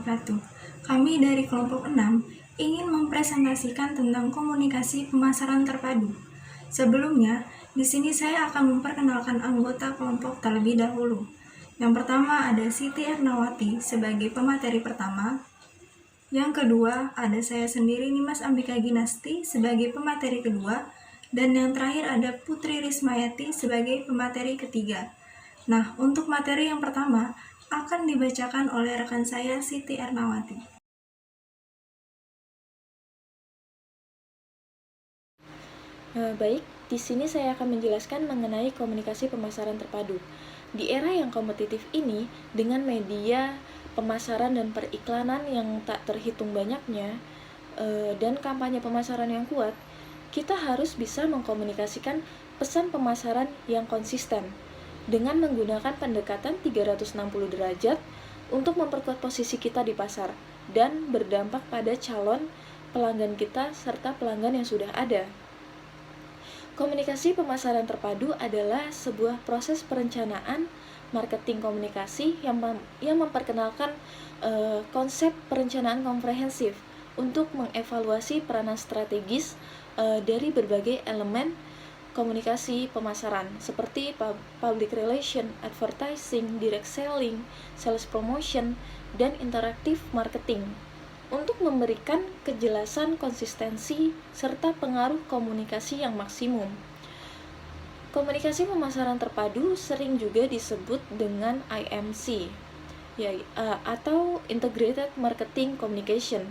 wabarakatuh. Kami dari kelompok 6 ingin mempresentasikan tentang komunikasi pemasaran terpadu. Sebelumnya, di sini saya akan memperkenalkan anggota kelompok terlebih dahulu. Yang pertama ada Siti Ernawati sebagai pemateri pertama. Yang kedua ada saya sendiri Nimas Ambika Ginasti sebagai pemateri kedua. Dan yang terakhir ada Putri Rismayati sebagai pemateri ketiga. Nah, untuk materi yang pertama akan dibacakan oleh rekan saya Siti Ernawati. Baik, di sini saya akan menjelaskan mengenai komunikasi pemasaran terpadu. Di era yang kompetitif ini, dengan media pemasaran dan periklanan yang tak terhitung banyaknya, dan kampanye pemasaran yang kuat, kita harus bisa mengkomunikasikan pesan pemasaran yang konsisten dengan menggunakan pendekatan 360 derajat untuk memperkuat posisi kita di pasar dan berdampak pada calon pelanggan kita serta pelanggan yang sudah ada. Komunikasi pemasaran terpadu adalah sebuah proses perencanaan marketing komunikasi yang memperkenalkan konsep perencanaan komprehensif untuk mengevaluasi peranan strategis dari berbagai elemen komunikasi pemasaran seperti public relation, advertising, direct selling, sales promotion, dan interactive marketing untuk memberikan kejelasan konsistensi serta pengaruh komunikasi yang maksimum. Komunikasi pemasaran terpadu sering juga disebut dengan IMC atau Integrated Marketing Communication,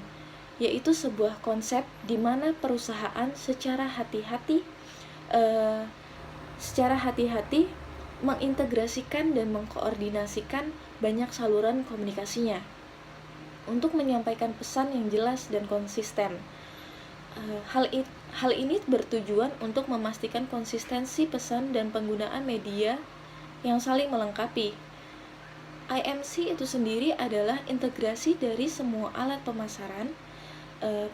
yaitu sebuah konsep di mana perusahaan secara hati-hati mengintegrasikan dan mengkoordinasikan banyak saluran komunikasinya untuk menyampaikan pesan yang jelas dan konsisten. Hal ini bertujuan untuk memastikan konsistensi pesan dan penggunaan media yang saling melengkapi. IMC itu sendiri adalah integrasi dari semua alat pemasaran,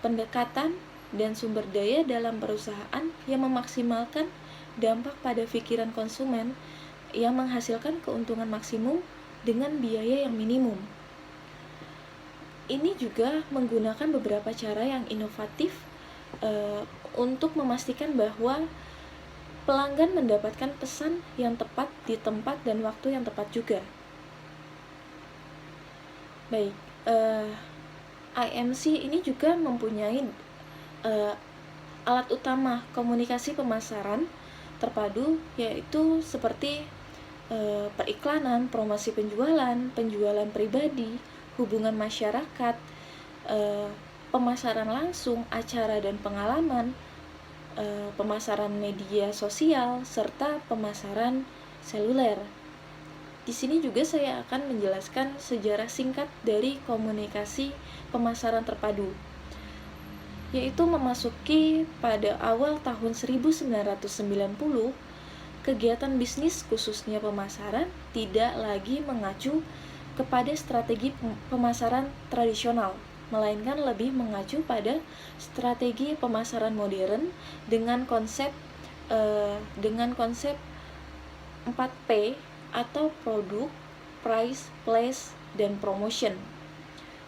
pendekatan, dan sumber daya dalam perusahaan yang memaksimalkan dampak pada pikiran konsumen yang menghasilkan keuntungan maksimum dengan biaya yang minimum. Ini juga menggunakan beberapa cara yang inovatif untuk memastikan bahwa pelanggan mendapatkan pesan yang tepat di tempat dan waktu yang tepat juga. Baik, IMC ini juga mempunyai alat utama komunikasi pemasaran terpadu, yaitu seperti periklanan, promosi penjualan pribadi, hubungan masyarakat, pemasaran langsung, acara dan pengalaman, pemasaran media sosial, serta pemasaran seluler. Di sini juga saya akan menjelaskan sejarah singkat dari komunikasi pemasaran terpadu, yaitu memasuki pada awal tahun 1990, kegiatan bisnis khususnya pemasaran tidak lagi mengacu kepada strategi pemasaran tradisional, melainkan lebih mengacu pada strategi pemasaran modern dengan konsep 4P atau produk, price, place, dan promotion.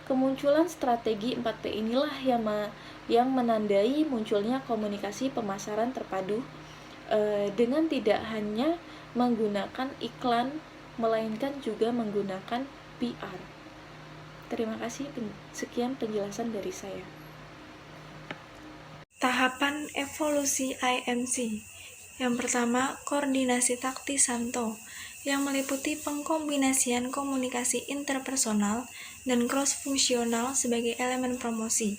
Kemunculan strategi 4P inilah yang menandai munculnya komunikasi pemasaran terpadu dengan tidak hanya menggunakan iklan, melainkan juga menggunakan PR. Terima kasih, sekian penjelasan dari saya. Tahapan evolusi IMC. Yang pertama, koordinasi taktis Santo, yang meliputi pengkombinasian komunikasi interpersonal dan cross-fungsional sebagai elemen promosi.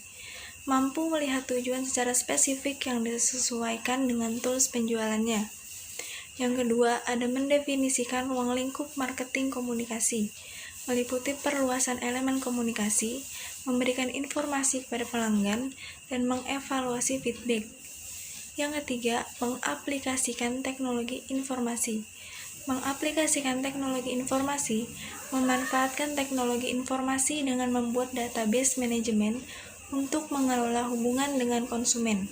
Mampu melihat tujuan secara spesifik yang disesuaikan dengan tools penjualannya. Yang kedua, ada mendefinisikan ruang lingkup marketing komunikasi, meliputi perluasan elemen komunikasi, memberikan informasi kepada pelanggan, dan mengevaluasi feedback. Yang ketiga, mengaplikasikan teknologi informasi. Mengaplikasikan teknologi informasi, memanfaatkan teknologi informasi dengan membuat database manajemen untuk mengelola hubungan dengan konsumen.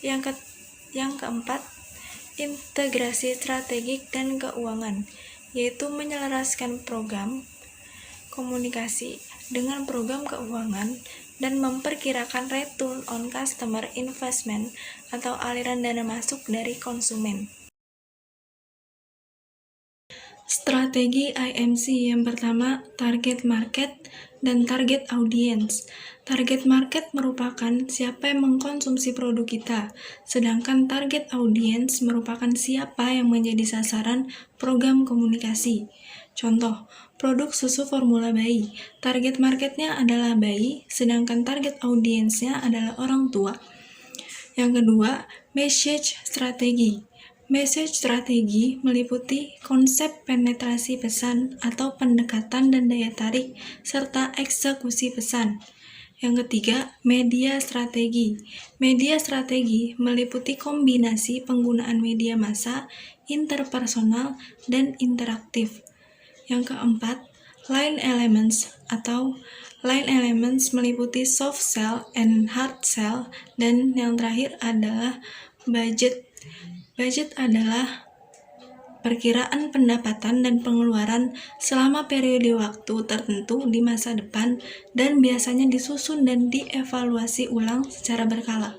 Yang keempat, integrasi strategik dan keuangan, yaitu menyelaraskan program komunikasi dengan program keuangan dan memperkirakan return on customer investment atau aliran dana masuk dari konsumen. Strategi IMC yang pertama, target market dan target audience. Target market merupakan siapa yang mengkonsumsi produk kita, sedangkan target audience merupakan siapa yang menjadi sasaran program komunikasi. Contoh, produk susu formula bayi. Target marketnya adalah bayi, sedangkan target audiensnya adalah orang tua. Yang kedua, message strategi. Message strategi meliputi konsep penetrasi pesan atau pendekatan dan daya tarik, serta eksekusi pesan. Yang ketiga, media strategi. Media strategi meliputi kombinasi penggunaan media massa, interpersonal, dan interaktif. Yang keempat, line elements atau line elements meliputi soft sell and hard sell, dan yang terakhir adalah budget. Budget adalah perkiraan pendapatan dan pengeluaran selama periode waktu tertentu di masa depan dan biasanya disusun dan dievaluasi ulang secara berkala.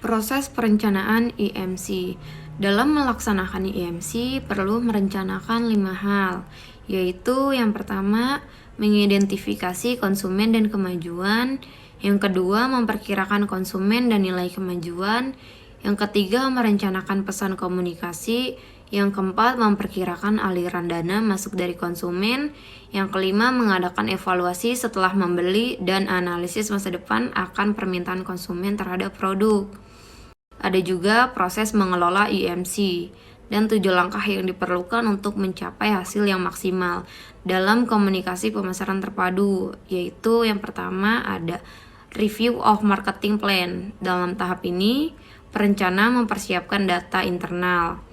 Proses perencanaan IMC. Dalam melaksanakan IMC perlu merencanakan 5 hal, yaitu yang pertama, mengidentifikasi konsumen dan kemajuan, yang kedua, memperkirakan konsumen dan nilai kemajuan, yang ketiga, merencanakan pesan komunikasi, yang keempat, memperkirakan aliran dana masuk dari konsumen, yang kelima, mengadakan evaluasi setelah membeli dan analisis masa depan akan permintaan konsumen terhadap produk. Ada juga proses mengelola IMC dan 7 langkah yang diperlukan untuk mencapai hasil yang maksimal dalam komunikasi pemasaran terpadu, yaitu yang pertama ada review of marketing plan. Dalam tahap ini, perencana mempersiapkan data internal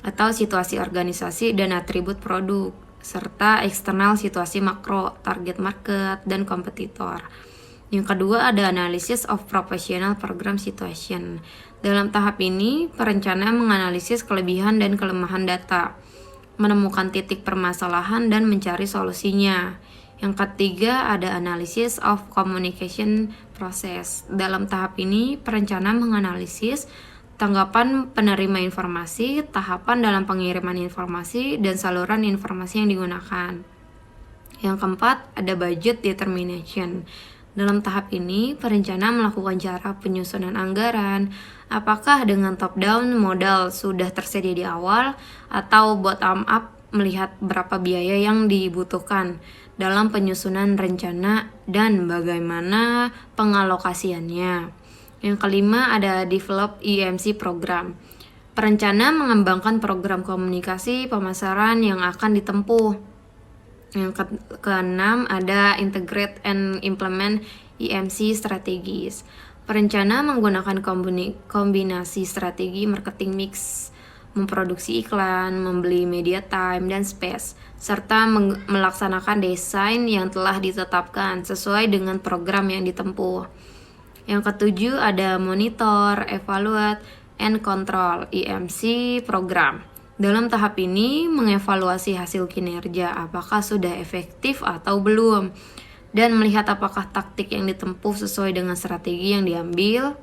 atau situasi organisasi dan atribut produk, serta eksternal situasi makro, target market, dan kompetitor. Yang kedua ada analysis of professional program situation. Dalam tahap ini, perencana menganalisis kelebihan dan kelemahan data, menemukan titik permasalahan dan mencari solusinya. Yang ketiga ada analysis of communication process. Dalam tahap ini, perencana menganalisis tanggapan penerima informasi, tahapan dalam pengiriman informasi, dan saluran informasi yang digunakan. Yang keempat, ada budget determination. Dalam tahap ini, perencana melakukan cara penyusunan anggaran, apakah dengan top-down modal sudah tersedia di awal, atau bottom-up melihat berapa biaya yang dibutuhkan dalam penyusunan rencana dan bagaimana pengalokasiannya. Yang kelima ada develop IMC program. Perencana mengembangkan program komunikasi pemasaran yang akan ditempuh. Yang keenam ada integrate and implement IMC strategies. Perencana menggunakan kombinasi strategi marketing mix, memproduksi iklan, membeli media time dan space, serta melaksanakan desain yang telah ditetapkan sesuai dengan program yang ditempuh. Yang ketujuh ada monitor, evaluate, and control IMC program. Dalam tahap ini mengevaluasi hasil kinerja apakah sudah efektif atau belum, dan melihat apakah taktik yang ditempuh sesuai dengan strategi yang diambil.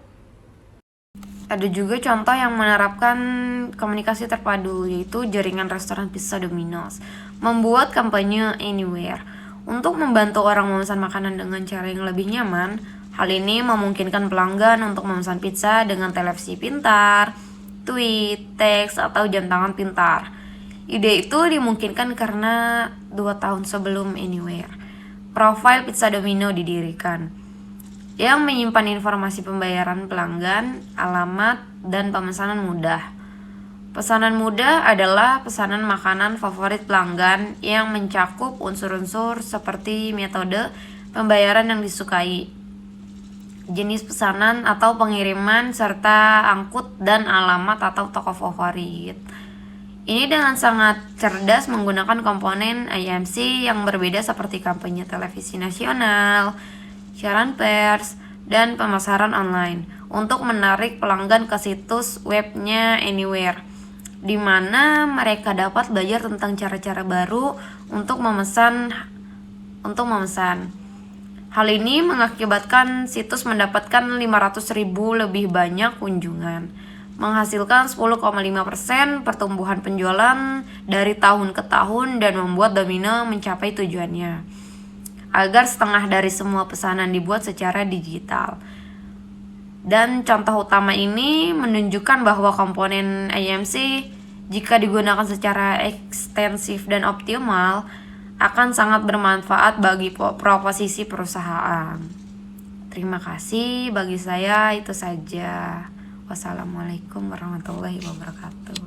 Ada juga contoh yang menerapkan komunikasi terpadu, yaitu jaringan restoran pizza Domino's, membuat kampanye Anywhere. Untuk membantu orang memesan makanan dengan cara yang lebih nyaman, hal ini memungkinkan pelanggan untuk memesan pizza dengan televisi pintar, tweet, teks, atau jam tangan pintar. Ide itu dimungkinkan karena 2 tahun sebelum Anywhere, profil Pizza Domino didirikan, yang menyimpan informasi pembayaran pelanggan, alamat, dan pemesanan mudah. Pesanan mudah adalah pesanan makanan favorit pelanggan yang mencakup unsur-unsur seperti metode pembayaran yang disukai, jenis pesanan atau pengiriman, serta angkut dan alamat atau toko favorit. Ini dengan sangat cerdas menggunakan komponen IMC yang berbeda seperti kampanye televisi nasional, siaran pers, dan pemasaran online untuk menarik pelanggan ke situs webnya Anywhere, di mana mereka dapat belajar tentang cara-cara baru untuk memesan. Hal ini mengakibatkan situs mendapatkan 500.000 lebih banyak kunjungan, menghasilkan 10,5% pertumbuhan penjualan dari tahun ke tahun dan membuat Domino mencapai tujuannya, agar setengah dari semua pesanan dibuat secara digital. Dan contoh utama ini menunjukkan bahwa komponen IMC jika digunakan secara ekstensif dan optimal akan sangat bermanfaat bagi proposisi perusahaan. Terima kasih, bagi saya itu saja. Wassalamualaikum warahmatullahi wabarakatuh.